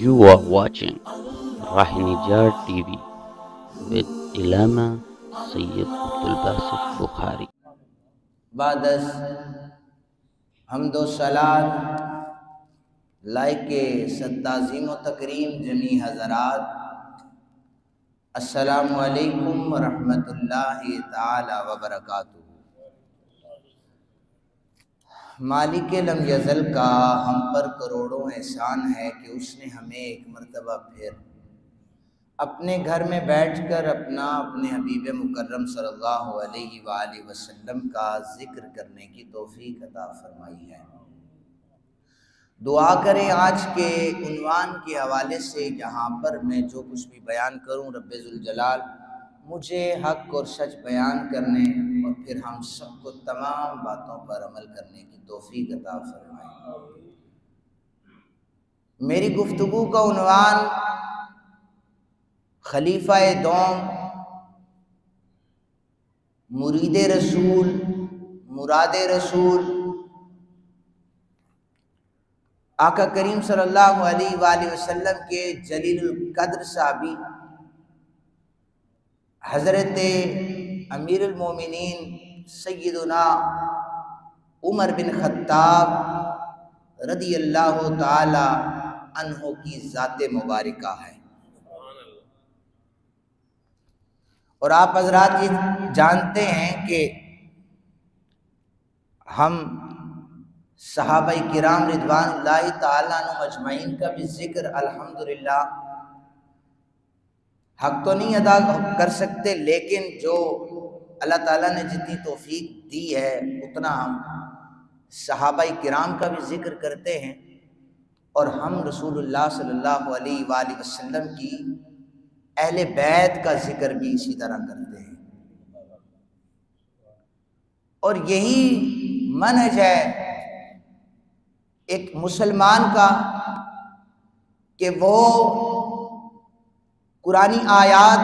You are watching Rahinijar TV with Ilama Sayyid Abdul Basit Bukhari. بعد از حمد و صلات لائق تعظیم و تکریم جمی حضرات، السلام علیکم ورحمۃ اللہ تعالی وبرکاتہ۔ مالک لم یزل کا ہم پر کروڑوں احسان ہے کہ اس نے ہمیں ایک مرتبہ پھر اپنے گھر میں بیٹھ کر اپنے حبیب مکرم صلی اللہ علیہ وآلہ وسلم کا ذکر کرنے کی توفیق عطا فرمائی ہے۔ دعا کریں آج کے عنوان کے حوالے سے جہاں پر میں جو کچھ بھی بیان کروں، رب ذوالجلال مجھے حق اور سچ بیان کرنے اور پھر ہم سب کو تمام باتوں پر عمل کرنے کی توفیق عطا فرمائے۔ میری گفتگو کا عنوان خلیفہ دوم، مرید رسول، مراد رسول، آقا کریم صلی اللہ علیہ وآلہ وسلم کے جلیل القدر صحابی حضرت امیر المومنین سیدنا عمر بن خطاب رضی اللہ تعالی عنہ کی ذات مبارکہ ہے۔ اور آپ حضرات یہ جانتے ہیں کہ ہم صحابہ کرام رضوان اللہ تعالیٰ عنہ اجمعین کا بھی ذکر الحمدللہ حق تو نہیں ادا کر سکتے، لیکن جو اللہ تعالیٰ نے جتنی توفیق دی ہے اتنا ہم صحابہ کرام کا بھی ذکر کرتے ہیں، اور ہم رسول اللہ صلی اللہ علیہ وآلہ وسلم کی اہل بیت کا ذکر بھی اسی طرح کرتے ہیں۔ اور یہی منہج ہے ایک مسلمان کا کہ وہ قرآنی آیات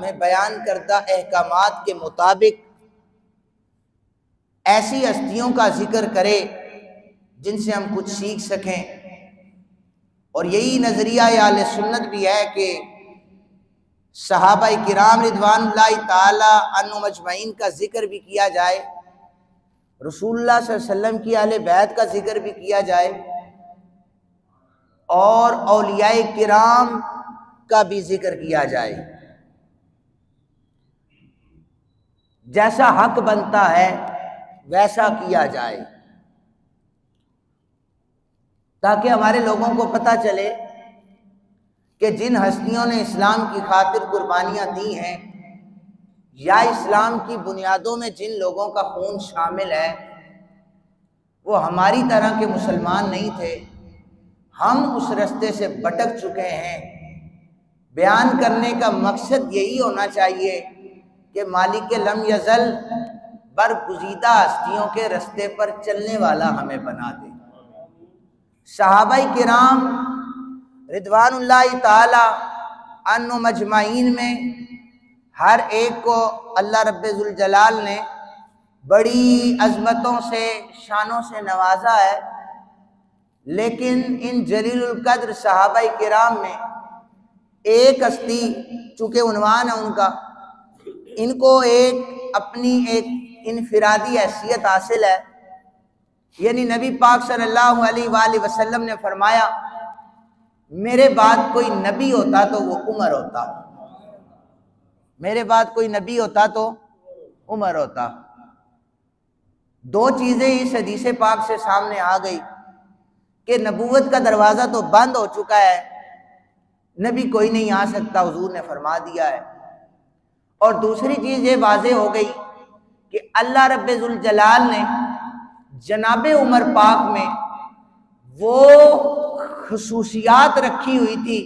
میں بیان کردہ احکامات کے مطابق ایسی ہستیوں کا ذکر کرے جن سے ہم کچھ سیکھ سکیں۔ اور یہی نظریہ اہل سنت بھی ہے کہ صحابہ کرام رضوان اللہ تعالی عنہم اجمعین کا ذکر بھی کیا جائے، رسول اللہ صلی اللہ علیہ وسلم کی اہل بیت کا ذکر بھی کیا جائے، اور اولیاء کرام کا بھی ذکر کیا جائے۔ جیسا حق بنتا ہے ویسا کیا جائے، تاکہ ہمارے لوگوں کو پتہ چلے کہ جن ہستیوں نے اسلام کی خاطر قربانیاں دی ہیں، یا اسلام کی بنیادوں میں جن لوگوں کا خون شامل ہے، وہ ہماری طرح کے مسلمان نہیں تھے، ہم اس رستے سے بھٹک چکے ہیں۔ بیان کرنے کا مقصد یہی ہونا چاہیے کہ مالک لم یزل برگزیدہ ہستیوں کے رستے پر چلنے والا ہمیں بنا دے۔ صحابہ کرام رضوان اللہ تعالی عنہم اجمعین میں ہر ایک کو اللہ رب ذوالجلال نے بڑی عظمتوں سے، شانوں سے نوازا ہے، لیکن ان جلیل القدر صحابہ کرام میں ایک ہستی، چونکہ عنوان ہے ان کا، ان کو اپنی ایک انفرادی حیثیت حاصل ہے۔ یعنی نبی پاک صلی اللہ علیہ وآلہ وسلم نے فرمایا میرے بعد کوئی نبی ہوتا تو وہ عمر ہوتا، میرے بعد کوئی نبی ہوتا تو عمر ہوتا۔ دو چیزیں اس حدیث پاک سے سامنے آ گئی کہ نبوت کا دروازہ تو بند ہو چکا ہے، نبی کوئی نہیں آ سکتا، حضور نے فرما دیا ہے۔ اور دوسری چیز یہ واضح ہو گئی کہ اللہ رب ذوالجلال نے جناب عمر پاک میں وہ خصوصیات رکھی ہوئی تھی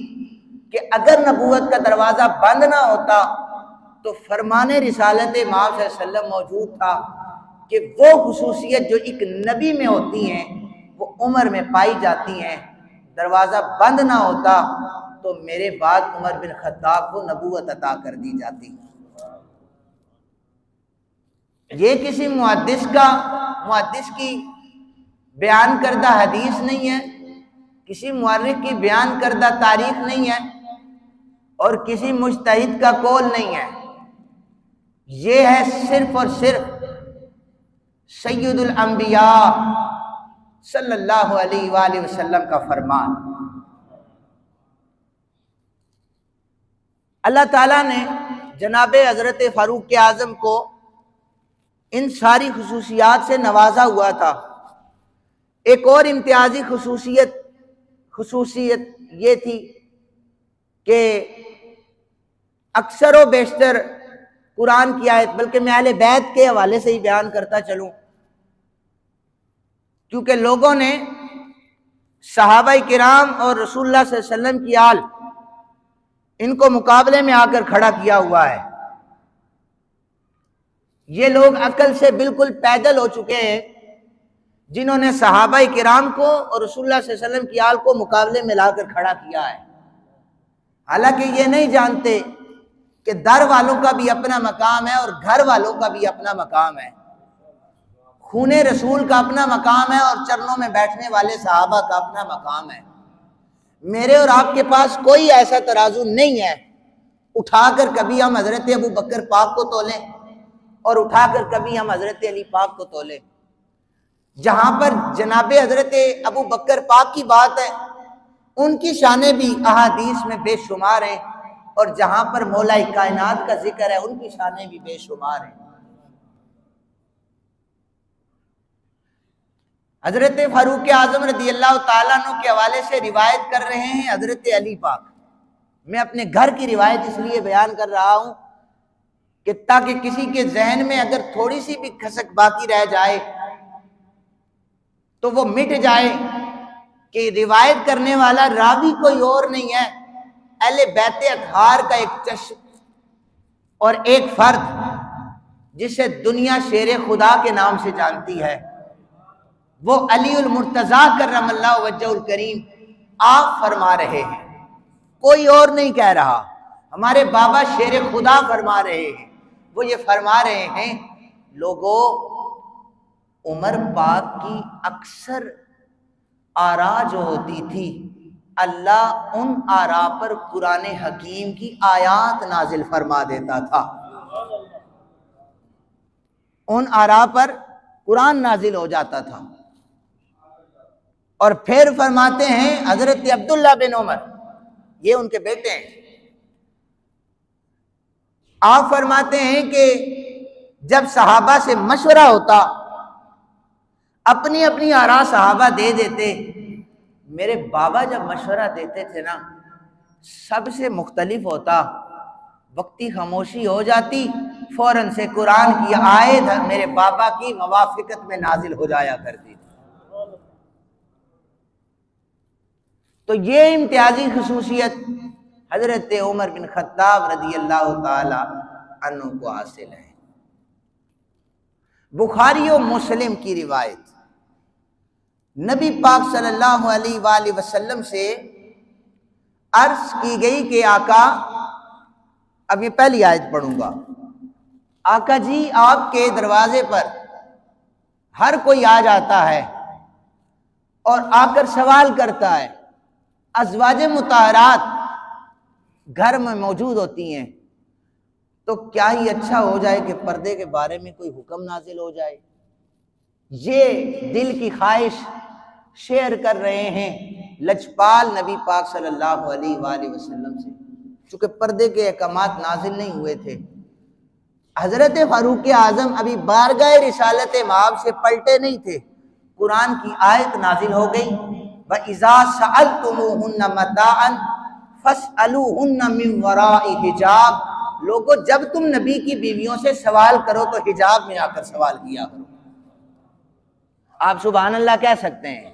کہ اگر نبوت کا دروازہ بند نہ ہوتا تو فرمان رسالت امام صلی اللہ علیہ وسلم موجود تھا، کہ وہ خصوصیت جو ایک نبی میں ہوتی ہیں وہ عمر میں پائی جاتی ہیں۔ دروازہ بند نہ ہوتا تو میرے بعد عمر بن خطاب کو نبوت عطا کر دی جاتی۔ یہ کسی محدث کی بیان کردہ حدیث نہیں ہے کسی مورخ کی بیان کردہ تاریخ نہیں ہے اور کسی مجتہد کا قول نہیں ہے، یہ ہے صرف اور صرف سید الانبیاء صلی اللہ علیہ وآلہ وسلم کا فرمان۔ اللہ تعالیٰ نے جناب حضرت فاروق اعظم کو ان ساری خصوصیات سے نوازا ہوا تھا۔ ایک اور امتیازی خصوصیت یہ تھی کہ اکثر و بیشتر قرآن کی آیت، بلکہ میں اہل بیت کے حوالے سے ہی بیان کرتا چلوں، کیونکہ لوگوں نے صحابہ کرام اور رسول اللہ صلی اللہ علیہ وسلم کی آل ان کو مقابلے میں آ کر کھڑا کیا ہوا ہے۔ یہ لوگ عقل سے بالکل پیدل ہو چکے ہیں جنہوں نے صحابہ کرام کو اور رسول اللہ صلی اللہ علیہ وسلم کی آل کو مقابلے میں لا کر کھڑا کیا ہے، حالانکہ یہ نہیں جانتے کہ در والوں کا بھی اپنا مقام ہے اور گھر والوں کا بھی اپنا مقام ہے، خون رسول کا اپنا مقام ہے اور چرنوں میں بیٹھنے والے صحابہ کا اپنا مقام ہے۔ میرے اور آپ کے پاس کوئی ایسا ترازو نہیں ہے اٹھا کر کبھی ہم حضرت ابو بکر پاک کو تولیں اور اٹھا کر کبھی ہم حضرت علی پاک کو تولیں۔ جہاں پر جناب حضرت ابو بکر پاک کی بات ہے ان کی شانیں بھی احادیث میں بے شمار ہیں، اور جہاں پر مولا کائنات کا ذکر ہے ان کی شانیں بھی بے شمار ہیں۔ حضرت فاروق اعظم رضی اللہ تعالیٰ عنہ کے حوالے سے روایت کر رہے ہیں حضرت علی پاک۔ میں اپنے گھر کی روایت اس لیے بیان کر رہا ہوں کہ تاکہ کسی کے ذہن میں اگر تھوڑی سی بھی کھسک باقی رہ جائے تو وہ مٹ جائے کہ روایت کرنے والا راوی کوئی اور نہیں ہے، اہل بیت اطہار کا ایک چشم اور ایک فرد جسے دنیا شیر خدا کے نام سے جانتی ہے، وہ علی المرتضیٰ کرم اللہ وجہ الکریم آپ فرما رہے ہیں، کوئی اور نہیں کہہ رہا، ہمارے بابا شیر خدا فرما رہے ہیں۔ وہ یہ فرما رہے ہیں، لوگوں عمر پاک کی اکثر آرا جو ہوتی تھی اللہ ان آرا پر قرآن حکیم کی آیات نازل فرما دیتا تھا، ان آرا پر قرآن نازل ہو جاتا تھا۔ اور پھر فرماتے ہیں حضرت عبداللہ بن عمر، یہ ان کے بیٹے ہیں، آپ فرماتے ہیں کہ جب صحابہ سے مشورہ ہوتا اپنی اپنی آراء صحابہ دے دیتے، میرے بابا جب مشورہ دیتے تھے نا سب سے مختلف ہوتا، وقتی خاموشی ہو جاتی، فوراً سے قرآن کی آیت میرے بابا کی موافقت میں نازل ہو جایا کرتی تھی۔ تو یہ امتیازی خصوصیت حضرت عمر بن خطاب رضی اللہ تعالی عنہ کو حاصل ہے۔ بخاری و مسلم کی روایت، نبی پاک صلی اللہ علیہ وآلہ وسلم سے عرض کی گئی کہ آقا، اب یہ پہلی آیت پڑھوں گا، آقا جی آپ کے دروازے پر ہر کوئی آ جاتا ہے اور آ کر سوال کرتا ہے، ازواج مطہرات گھر میں موجود ہوتی ہیں، تو کیا ہی اچھا ہو جائے کہ پردے کے بارے میں کوئی حکم نازل ہو جائے۔ یہ دل کی خواہش شیئر کر رہے ہیں لجپال نبی پاک صلی اللہ علیہ وآلہ وسلم سے، چونکہ پردے کے احکامات نازل نہیں ہوئے تھے۔ حضرت فاروق اعظم ابھی بارگاہ رسالت مآب سے پلٹے نہیں تھے، قرآن کی آیت نازل ہو گئی، وَإِذَا سَأَلْتُمُوهُنَّ مَتَاعًا فَاسْأَلُوهُنَّ مِنْ وَرَاءِ حِجَابٍ، لوگوں جب تم نبی کی بیویوں سے سوال کرو تو حجاب میں آ کر سوال کیا کرو۔ آپ سبحان اللہ کہہ سکتے ہیں،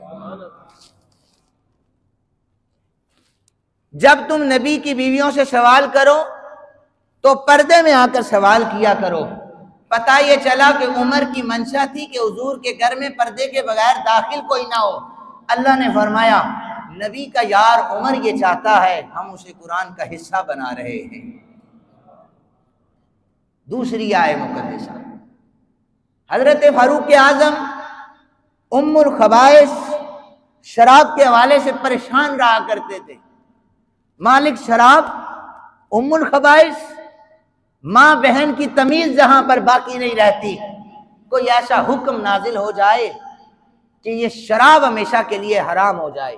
جب تم نبی کی بیویوں سے سوال کرو تو پردے میں آ کر سوال کیا کرو۔ پتہ یہ چلا کہ عمر کی منشا تھی کہ حضور کے گھر میں پردے کے بغیر داخل کوئی نہ ہو، اللہ نے فرمایا نبی کا یار عمر یہ چاہتا ہے، ہم اسے قرآن کا حصہ بنا رہے ہیں۔ دوسری آیت مقدسہ، حضرت فاروق اعظم ام الخبائث شراب کے حوالے سے پریشان رہا کرتے تھے۔ مالک شراب، ام الخبائث، ماں بہن کی تمیز جہاں پر باقی نہیں رہتی، کوئی ایسا حکم نازل ہو جائے کہ یہ شراب ہمیشہ کے لیے حرام ہو جائے۔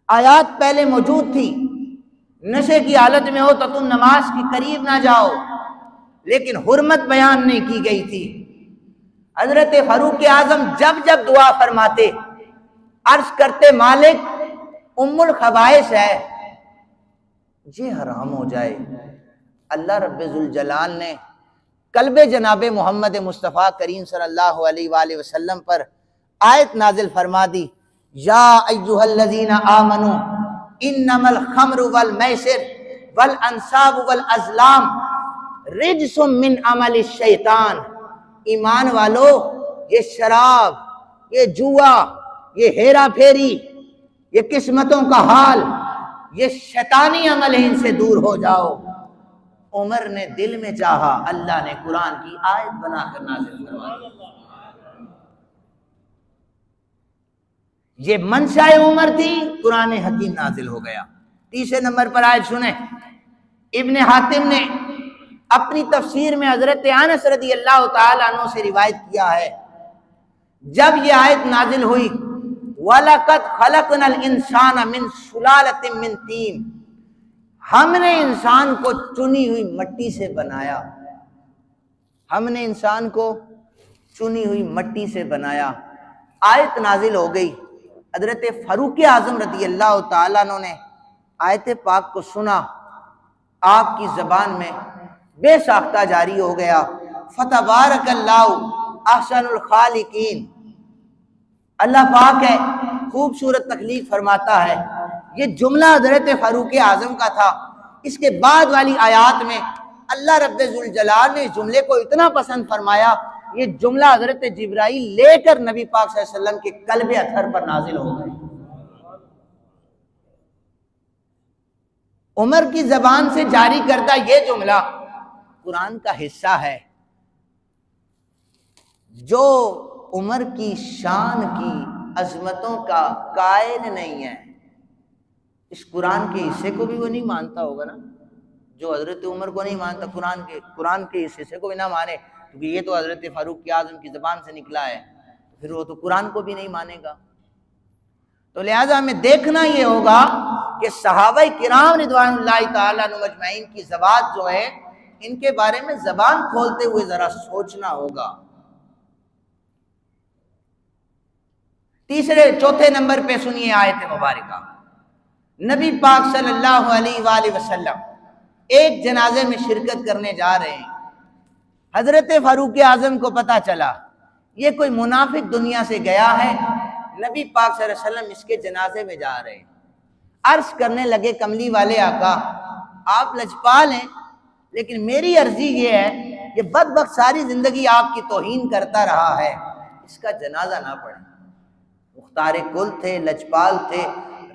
آیات پہلے موجود تھی، نشے کی حالت میں ہو تو تم نماز کے قریب نہ جاؤ، لیکن حرمت بیان نہیں کی گئی تھی۔ حضرت فاروق اعظم جب جب دعا فرماتے عرض کرتے مالک ام الخبائث ہے، یہ حرام ہو جائے۔ اللہ رب ذوالجلال نے قلب جناب محمد مصطفیٰ کریم صلی اللہ علیہ وآلہ وسلم پر آیت نازل فرما دی، یا ایھا الذین آمنوا انما الخمر والمیسر والانصاب والازلام رجس من عمل الشیطان۔ ایمان والو، یہ شراب، یہ جوا، یہ ہیرا پھیری، یہ قسمتوں کا حال، یہ شیطانی عمل ہے، ان سے دور ہو جاؤ۔ عمر نے دل میں چاہا، اللہ نے قرآن کی آیت بنا کر نازل فرما دی۔ یہ منشاء عمر تھی، قرآن حکیم نازل ہو گیا۔ تیسرے نمبر پر آیت سنیں، ابن حاتم نے اپنی تفسیر میں حضرت انس رضی اللہ تعالیٰ عنہ سے روایت کیا ہے، جب یہ آیت نازل ہوئی وَلَقَدْ خَلَقْنَا الْإِنسَانَ مِنْ سُلَالَةٍ مِنْ طِينٍ، ہم نے انسان کو چنی ہوئی مٹی سے بنایا، ہم نے انسان کو چنی ہوئی مٹی سے بنایا۔ آیت نازل ہو گئی، حضرت فاروق اعظم رضی اللہ تعالیٰ عنہ نے آیت پاک کو سنا، آپ کی زبان میں بے ساختہ جاری ہو گیا، فَتَبَارَكَ اللَّهُ أَحْسَنُ الْخَالِقِينَ۔ اللہ پاک ہے، خوبصورت تخلیق فرماتا ہے۔ یہ جملہ حضرت فاروق اعظم کا تھا۔ اس کے بعد والی آیات میں اللہ رب ذوالجلال نے اس جملے کو اتنا پسند فرمایا، یہ جملہ حضرت جبرائیل لے کر نبی پاک صلی اللہ علیہ وسلم کے قلب اطہر پر نازل ہو گئے۔ عمر کی زبان سے جاری کردہ یہ جملہ قرآن کا حصہ ہے، جو عمر کی شان کی عظمتوں کا قائل نہیں ہے، اس قرآن کے حصے کو بھی وہ نہیں مانتا ہوگا نا، جو حضرت عمر کو نہیں مانتا، قرآن کے اس حصے کو بھی نہ مانے، کیونکہ یہ تو حضرت فاروق اعظم کی زبان سے نکلا ہے، پھر وہ تو قرآن کو بھی نہیں مانے گا۔ تو لہٰذا ہمیں دیکھنا یہ ہوگا کہ صحابہ کرام رضوان اللہ تعالیٰ عنہم اجمعین کی ذوات جو ہے، ان کے بارے میں زبان کھولتے ہوئے ذرا سوچنا ہوگا۔ چوتھے نمبر پہ سنیے آیت مبارکہ، نبی پاک صلی اللہ علیہ وآلہ وسلم ایک جنازے میں شرکت کرنے جا رہے ہیں۔ حضرت فاروق اعظم کو پتہ چلا یہ کوئی منافق دنیا سے گیا ہے، نبی پاک صلی اللہ علیہ وسلم اس کے جنازے میں جا رہے ہیں۔ عرض کرنے لگے کملی والے آقا، آپ لجپال ہیں، لیکن میری عرضی یہ ہے، یہ بدبخت ساری زندگی آپ کی توہین کرتا رہا ہے، اس کا جنازہ نہ پڑھیں۔ مختار کل تھے، لجپال تھے،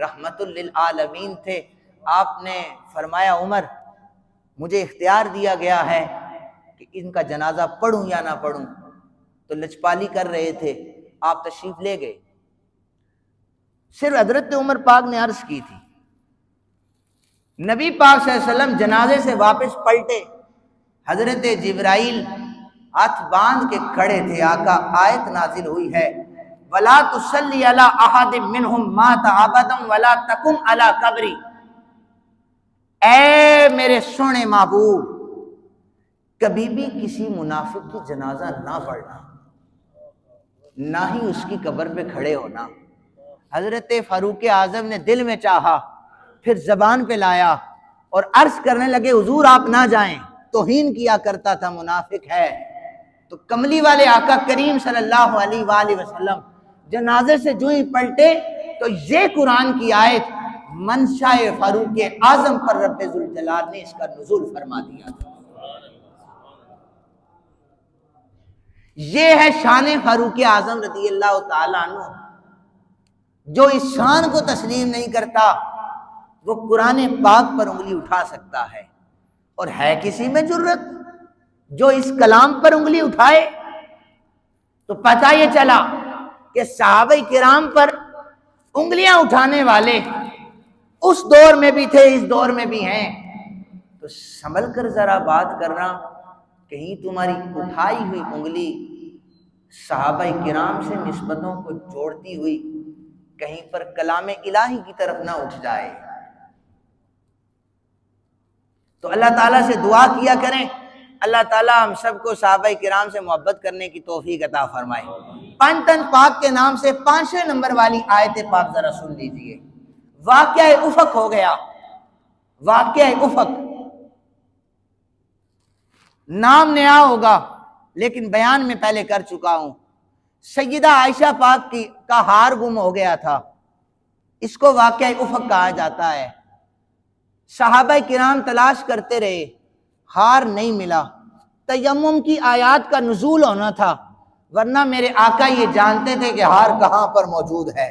رحمت للعالمین تھے۔ آپ نے فرمایا عمر، مجھے اختیار دیا گیا ہے کہ ان کا جنازہ پڑھوں یا نہ پڑھوں، تو لجپالی کر رہے تھے، آپ تشریف لے گئے۔ صرف حضرت عمر پاک نے عرض کی تھی، نبی پاک صلی اللہ علیہ وسلم جنازے سے واپس پلٹے، حضرت جبرائیل ہاتھ باندھ کے کھڑے تھے، آقا آیت نازل ہوئی ہے، وَلَا تُصَلِّ عَلَىٰ أَحَدٍ مِّنْهُمْ مَاتَ أَبَدًا وَلَا تَقُمْ عَلَىٰ قَبْرِهِ۔ اے میرے سونے محبوب، کبھی بھی کسی منافق کی جنازہ نہ پڑھنا، نہ ہی اس کی قبر پہ کھڑے ہونا۔ حضرت فاروق اعظم نے دل میں چاہا، پھر زبان پہ لایا اور عرض کرنے لگے حضور آپ نہ جائیں، توہین کیا کرتا تھا، منافق ہے۔ تو کملی والے آقا کریم صلی اللہ علیہ وآلہ وسلم جنازے سے جو ہی پلٹے تو یہ قرآن کی آیت منشاء فاروق اعظم پر رب ذوالجلال نے اس کا نزول فرما دیا تھا۔ یہ ہے شان فاروق اعظم رضی اللہ تعالیٰ عنہ۔ جو اس شان کو تسلیم نہیں کرتا وہ قرآن پاک پر انگلی اٹھا سکتا ہے، اور ہے کسی میں جرت جو اس کلام پر انگلی اٹھائے؟ تو پتہ یہ چلا کہ صحابہ کرام پر انگلیاں اٹھانے والے اس دور میں بھی تھے، اس دور میں بھی ہیں، تو سنبھل کر ذرا بات کرنا، کہیں تمہاری اٹھائی ہوئی انگلی صحابہ کرام سے نسبتوں کو جوڑتی ہوئی کہیں پر کلام الہی کی طرف نہ اٹھ جائے۔ تو اللہ تعالیٰ سے دعا کیا کریں، اللہ تعالیٰ ہم سب کو صحابہ کرام سے محبت کرنے کی توفیق عطا فرمائے۔ پانچ پاک کے نام سے 5ویں نمبر والی آیت پاک ذرا سن لیجئے۔ واقعہ افق ہو گیا، واقعہ افق نام نیا ہوگا لیکن بیان میں پہلے کر چکا ہوں۔ سیدہ عائشہ پاک کا ہار گم ہو گیا تھا، اس کو واقعہ افق کہا جاتا ہے۔ صحابہ کرام تلاش کرتے رہے، ہار نہیں ملا۔ تیمم کی آیات کا نزول ہونا تھا، ورنہ میرے آقا یہ جانتے تھے کہ ہار کہاں پر موجود ہے،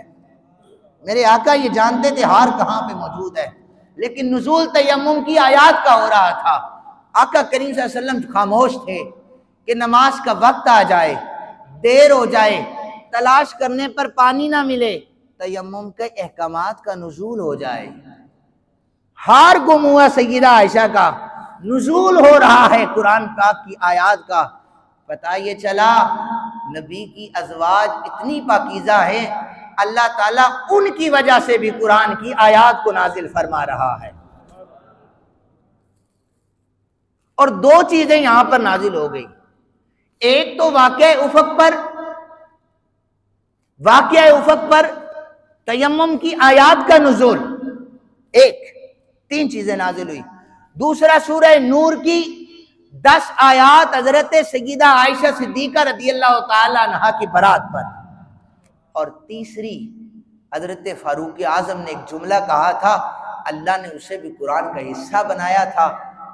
میرے آقا یہ جانتے تھے ہار کہاں پہ موجود ہے، لیکن نزول تیمم کی آیات کا ہو رہا تھا۔ آقا کریم صلی اللہ علیہ وسلم خاموش تھے کہ نماز کا وقت آ جائے، دیر ہو جائے، تلاش کرنے پر پانی نہ ملے، تیمم کے احکامات کا نزول ہو جائے۔ ہار گم ہوا سیدہ عائشہ کا، نزول ہو رہا ہے قرآن پاک کی آیات کا۔ پتہ یہ چلا نبی کی ازواج اتنی پاکیزہ ہیں، اللہ تعالیٰ ان کی وجہ سے بھی قرآن کی آیات کو نازل فرما رہا ہے۔ اور دو چیزیں یہاں پر نازل ہو گئی، ایک تو واقعہ افق پر تیمم کی آیات کا نزول، ایک، 3 چیزیں نازل ہوئی۔ دوسرا سورہ نور کی 10 آیات حضرت سیدہ عائشہ صدیقہ رضی اللہ تعالی عنہا کی برات پر، اور تیسری حضرت فاروق اعظم نے ایک جملہ کہا تھا، اللہ نے اسے بھی قرآن کا حصہ بنایا تھا،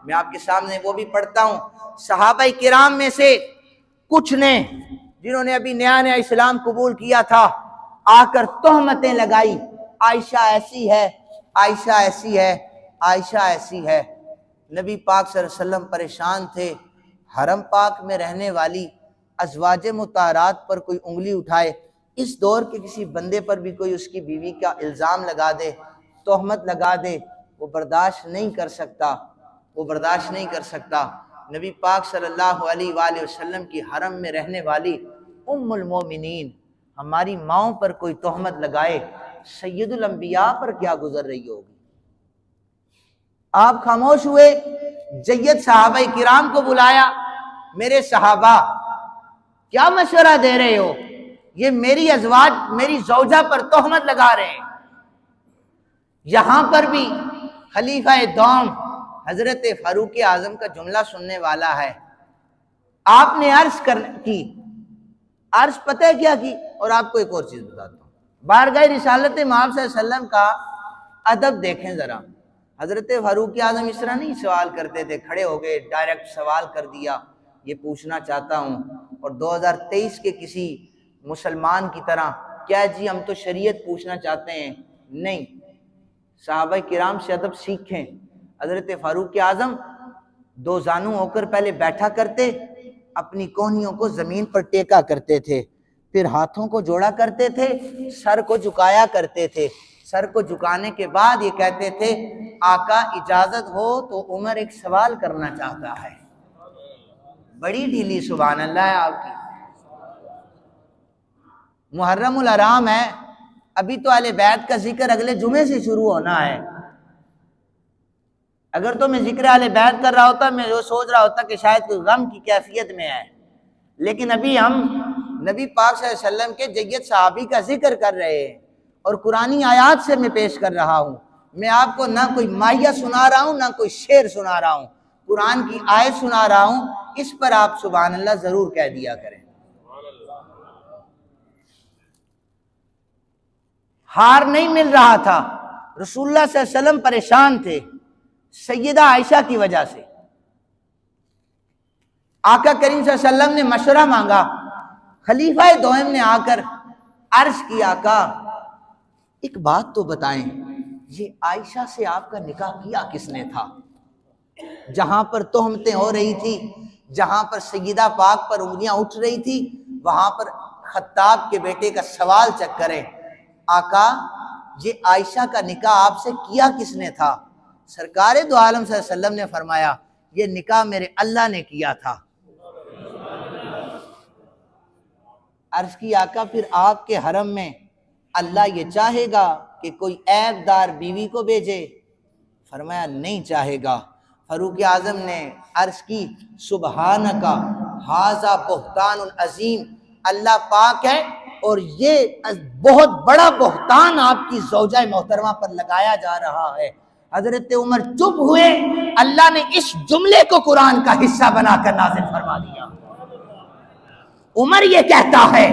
میں آپ کے سامنے وہ بھی پڑھتا ہوں۔ صحابہ کرام میں سے کچھ نے، جنہوں نے ابھی نیا نیا اسلام قبول کیا تھا، آ کر تہمتیں لگائی، عائشہ ایسی ہے، عائشہ ایسی ہے، عائشہ ایسی ہے۔ نبی پاک صلی اللہ علیہ وسلم پریشان تھے، حرم پاک میں رہنے والی ازواج مطہرات پر کوئی انگلی اٹھائے، اس دور کے کسی بندے پر بھی کوئی اس کی بیوی کا الزام لگا دے، تہمت لگا دے، وہ برداشت نہیں کر سکتا، وہ برداشت نہیں کر سکتا۔ نبی پاک صلی اللہ علیہ وآلہ وسلم کی حرم میں رہنے والی ام المومنین ہماری ماؤں پر کوئی تہمت لگائے، سید الانبیاء پر کیا گزر رہی ہوگی؟ آپ خاموش ہوئے، جید صحابہ کرام کو بلایا، میرے صحابہ کیا مشورہ دے رہے ہو؟ یہ میری ازواج میری زوجہ پر تہمت لگا رہے ہیں۔ یہاں پر بھی خلیفہ دوم حضرت فاروق اعظم کا جملہ سننے والا ہے۔ آپ نے عرض کی، عرض پتہ ہے کیا کی؟ اور آپ کو ایک اور چیز بتاتا ہوں، بارگاہ رسالت مآب صلی اللہ علیہ وسلم کا ادب دیکھیں ذرا۔ حضرت فاروق اعظم اس طرح نہیں سوال کرتے تھے، کھڑے ہو گئے ڈائریکٹ سوال کر دیا، یہ پوچھنا چاہتا ہوں، اور 2023 کے کسی مسلمان کی طرح کیا جی ہم تو شریعت پوچھنا چاہتے ہیں، نہیں، صحابہ کرام سے ادب سیکھیں۔ حضرت فاروق اعظم 2 زانو ہو کر پہلے بیٹھا کرتے، اپنی کوہنیوں کو زمین پر ٹیکا کرتے تھے، پھر ہاتھوں کو جوڑا کرتے تھے، سر کو جھکایا کرتے تھے، سر کو جھکانے کے بعد یہ کہتے تھے آقا اجازت ہو تو عمر ایک سوال کرنا چاہتا ہے۔ بڑی ڈھیلی سبحان اللہ ہے آپ کی۔ محرم الحرام ہے، ابھی تو اہل بیت کا ذکر اگلے جمعے سے شروع ہونا ہے۔ اگر تو میں ذکر اہل بیت کر رہا ہوتا، میں جو سوچ رہا ہوتا کہ شاید کوئی غم کی کیفیت میں ہے، لیکن ابھی ہم نبی پاک صلی اللہ علیہ وسلم کے جید صحابی کا ذکر کر رہے ہیں، اور قرآنی آیات سے میں پیش کر رہا ہوں۔ میں آپ کو نہ کوئی مائیہ سنا رہا ہوں، نہ کوئی شعر سنا رہا ہوں، قرآن کی آیت سنا رہا ہوں، اس پر آپ سبحان اللہ ضرور کہہ دیا کریں۔ ہار نہیں مل رہا تھا، رسول اللہ صلی اللہ علیہ وسلم پریشان تھے سیدہ عائشہ کی وجہ سے۔ آقا کریم صلی اللہ علیہ وسلم نے مشورہ مانگا، خلیفہ دوم نے آ کر عرض کیا، آقا ایک بات تو بتائیں، یہ عائشہ سے آپ کا نکاح کیا کس نے تھا؟ جہاں پر تہمتیں ہو رہی تھی، جہاں پر سیدہ پاک پر انگلیاں اٹھ رہی تھی، وہاں پر خطاب کے بیٹے کا سوال چیک کریں، آقا یہ عائشہ کا نکاح آپ سے کیا کس نے تھا؟ سرکار دو عالم صلی اللہ علیہ وسلم نے فرمایا یہ نکاح میرے اللہ نے کیا تھا۔ عرض کی آقا پھر آپ کے حرم میں اللہ یہ چاہے گا کہ کوئی عیب دار بیوی کو بھیجے؟ فرمایا نہیں چاہے گا۔ فاروق اعظم نے عرض کی سبحانک ھذا بہتان عظیم، اللہ پاک ہے اور یہ بہت بڑا بہتان آپ کی زوجہ محترمہ پر لگایا جا رہا ہے۔ حضرت عمر چپ ہوئے، اللہ نے اس جملے کو قرآن کا حصہ بنا کر نازل فرما دیا۔ عمر یہ کہتا ہے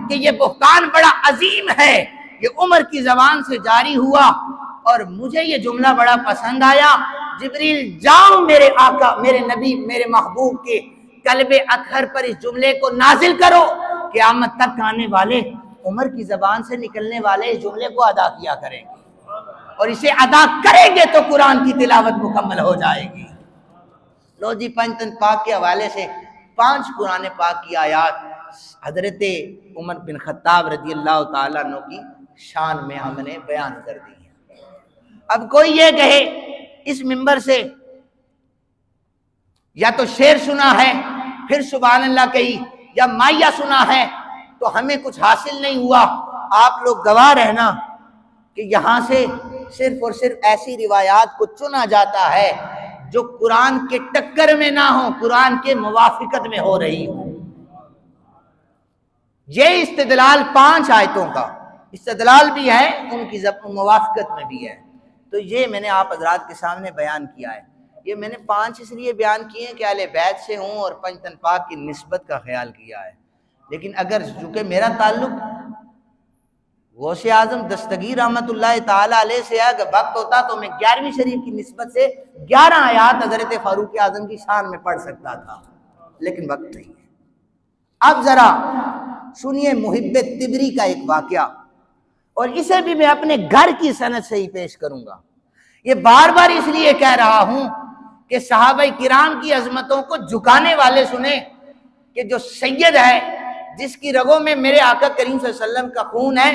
کہ یہ بہتان بڑا عظیم ہے، یہ عمر کی زبان سے جاری ہوا اور مجھے یہ جملہ بڑا پسند آیا۔ جبریل جاؤ میرے آقا، میرے نبی، میرے محبوب کے قلب اطہر پر اس جملے کو نازل کرو، قیامت تک آنے والے عمر کی زبان سے نکلنے والے اس جملے کو ادا کیا کریں گے، اور اسے ادا کریں گے تو قرآن کی تلاوت مکمل ہو جائے گی۔ لو جی پنجتن پاک کے حوالے سے 5 قرآن پاک کی آیات حضرت عمر بن خطاب رضی اللہ تعالیٰ عنہ کی شان میں ہم نے بیان کر دی ہے۔ اب کوئی یہ کہے اس منبر سے یا تو شعر سنا ہے پھر سبحان اللہ کہی، یا مائیہ سنا ہے تو ہمیں کچھ حاصل نہیں ہوا۔ آپ لوگ گواہ رہنا کہ یہاں سے صرف اور صرف ایسی روایات کو چنا جاتا ہے جو قرآن کے ٹکر میں نہ ہو، قرآن کے موافقت میں ہو رہی ہو۔ یہ استدلال 5 آیتوں کا استدلال بھی ہے، ان کی موافقت میں بھی ہے، تو یہ میں نے آپ حضرات کے سامنے بیان کیا ہے۔ یہ میں نے 5 اس لیے بیان کیے ہیں کہ اہل بیت سے ہوں اور پنجتن پاک کی نسبت کا خیال کیا ہے، لیکن اگر چونکہ میرا تعلق غوث اعظم دستگیر رحمت اللہ تعالیٰ علیہ سے ہے، اگر وقت ہوتا تو میں 11ویں شریف کی نسبت سے 11 آیات حضرت فاروق اعظم کی شان میں پڑھ سکتا تھا، لیکن وقت نہیں ہے۔ اب ذرا سنیے محب تبری کا ایک واقعہ، اور اسے بھی میں اپنے گھر کی سند سے ہی پیش کروں گا۔ یہ بار بار اس لیے کہہ رہا ہوں کہ صحابہ کرام کی عظمتوں کو جھکانے والے سنیں کہ جو سید ہے، جس کی رگوں میں میرے آقا کریم صلی اللہ علیہ وسلم کا خون ہے،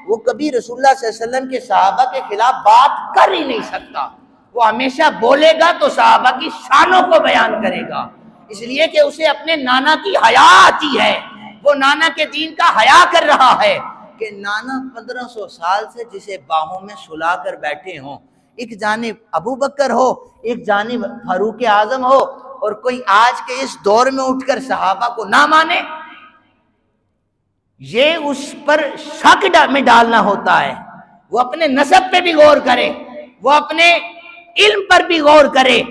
وہ کبھی رسول اللہ صلی اللہ علیہ وسلم کے صحابہ کے خلاف بات کر ہی نہیں سکتا۔ وہ ہمیشہ بولے گا تو صحابہ کی شانوں کو بیان کرے گا، اس لیے کہ اسے اپنے نانا کی حیا آتی ہے، وہ نانا کے دین کا حیا کر رہا ہے کہ نانا 1500 سال سے جسے باہوں میں سلا کر بیٹھے ہوں، ایک جانب ابو بکر ہو، ایک جانب فاروق اعظم ہو، اور کوئی آج کے اس دور میں اٹھ کر صحابہ کو نہ مانے، یہ اس پر شک میں ڈالنا ہوتا ہے۔ وہ اپنے نسب پہ بھی غور کرے، وہ اپنے علم پر بھی غور کرے،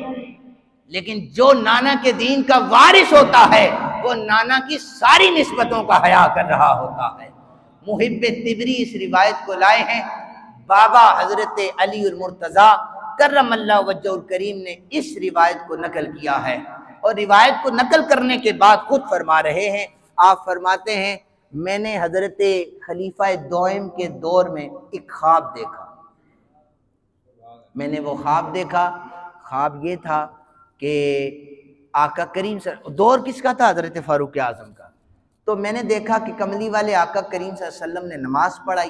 لیکن جو نانا کے دین کا وارث ہوتا ہے وہ نانا کی ساری نسبتوں کا حیا کر رہا ہوتا ہے۔ محب تبری اس روایت کو لائے ہیں، بابا حضرت علی المرتضیٰ کرم اللہ وجہ الکریم نے اس روایت کو نقل کیا ہے، اور روایت کو نقل کرنے کے بعد خود فرما رہے ہیں، آپ فرماتے ہیں میں نے حضرت خلیفہ دوئم کے دور میں ایک خواب دیکھا۔ میں نے وہ خواب دیکھا، خواب یہ تھا کہ آقا کریم دور کس کا تھا؟ حضرت فاروق اعظم کا۔ تو میں نے دیکھا کہ کملی والے آقا کریم صلی اللہ علیہ وسلم نے نماز پڑھائی،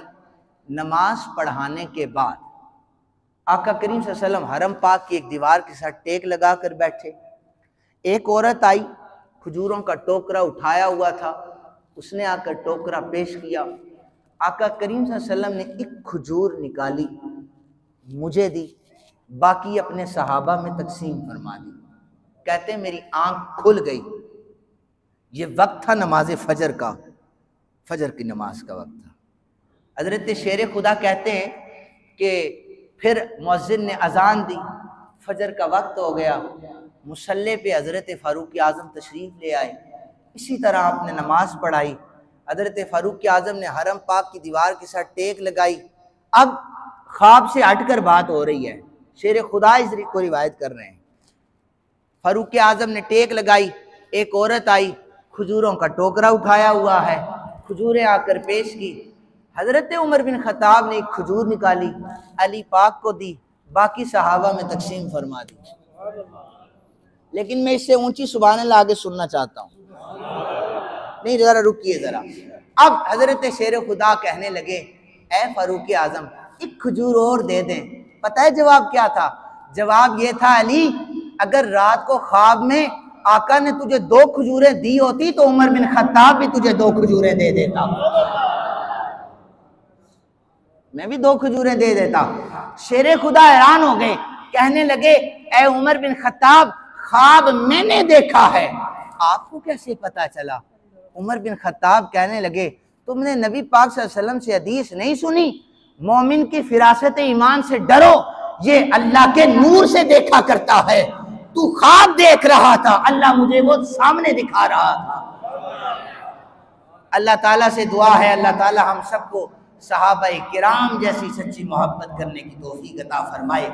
نماز پڑھانے کے بعد آقا کریم صلی اللہ علیہ وسلم حرم پاک کی ایک دیوار کے ساتھ ٹیک لگا کر بیٹھے، ایک عورت آئی، کھجوروں کا ٹوکرا اٹھایا ہوا تھا، اس نے آ کر ٹوکرا پیش کیا، آقا کریم صلی اللہ علیہ وسلم نے ایک کھجور نکالی، مجھے دی، باقی اپنے صحابہ میں تقسیم فرما دی۔ کہتے ہیں میری آنکھ کھل گئی، یہ وقت تھا نماز فجر کا، فجر کی نماز کا وقت تھا۔ حضرت شیر خدا کہتے ہیں کہ پھر مؤذن نے اذان دی، فجر کا وقت ہو گیا، مصلی پہ حضرت فاروق اعظم تشریف لے آئے، اسی طرح آپ نے نماز پڑھائی، حضرت فاروق اعظم نے حرم پاک کی دیوار کے ساتھ ٹیک لگائی۔ اب خواب سے ہٹ کر بات ہو رہی ہے، شیر خدا اس کو روایت کر رہے ہیں، فاروق اعظم نے ٹیک لگائی، ایک عورت آئی، کھجوروں کا ٹوکرا اٹھایا ہوا ہے، کھجوریں آ کر پیش کی، حضرت عمر بن خطاب نے ایک کھجور نکالی، علی پاک کو دی، باقی صحابہ میں تقسیم فرما دی۔ لیکن میں اس سے اونچی سبحان اللہ آگے سننا چاہتا ہوں، نہیں ذرا رکیے ذرا۔ اب حضرت شیر خدا کہنے لگے اے فاروق اعظم، ایک کھجور اور دے دیں۔ پتہ ہے جواب کیا تھا؟ جواب یہ تھا علی اگر رات کو خواب میں آقا نے تجھے 2 کھجوریں دی ہوتی تو عمر بن خطاب بھی تجھے 2 کھجوریں دے دیتا، میں بھی 2 کھجوریں دے دیتا۔ شیر خدا حیران ہو گئے، کہنے لگے اے عمر بن خطاب خواب میں نے دیکھا ہے، آپ کو کیسے پتا چلا؟ عمر بن خطاب کہنے لگے تم نے نبی پاک صلی اللہ علیہ وسلم سے حدیث نہیں سنی، مومن کی فراست ایمان سے ڈرو، یہ اللہ کے نور سے دیکھا کرتا ہے، تو خواب دیکھ رہا تھا، اللہ مجھے وہ سامنے دکھا رہا تھا۔ اللہ تعالیٰ سے دعا ہے اللہ تعالیٰ ہم سب کو صحابہ کرام جیسی سچی محبت کرنے کی توفیق عطا فرمائے۔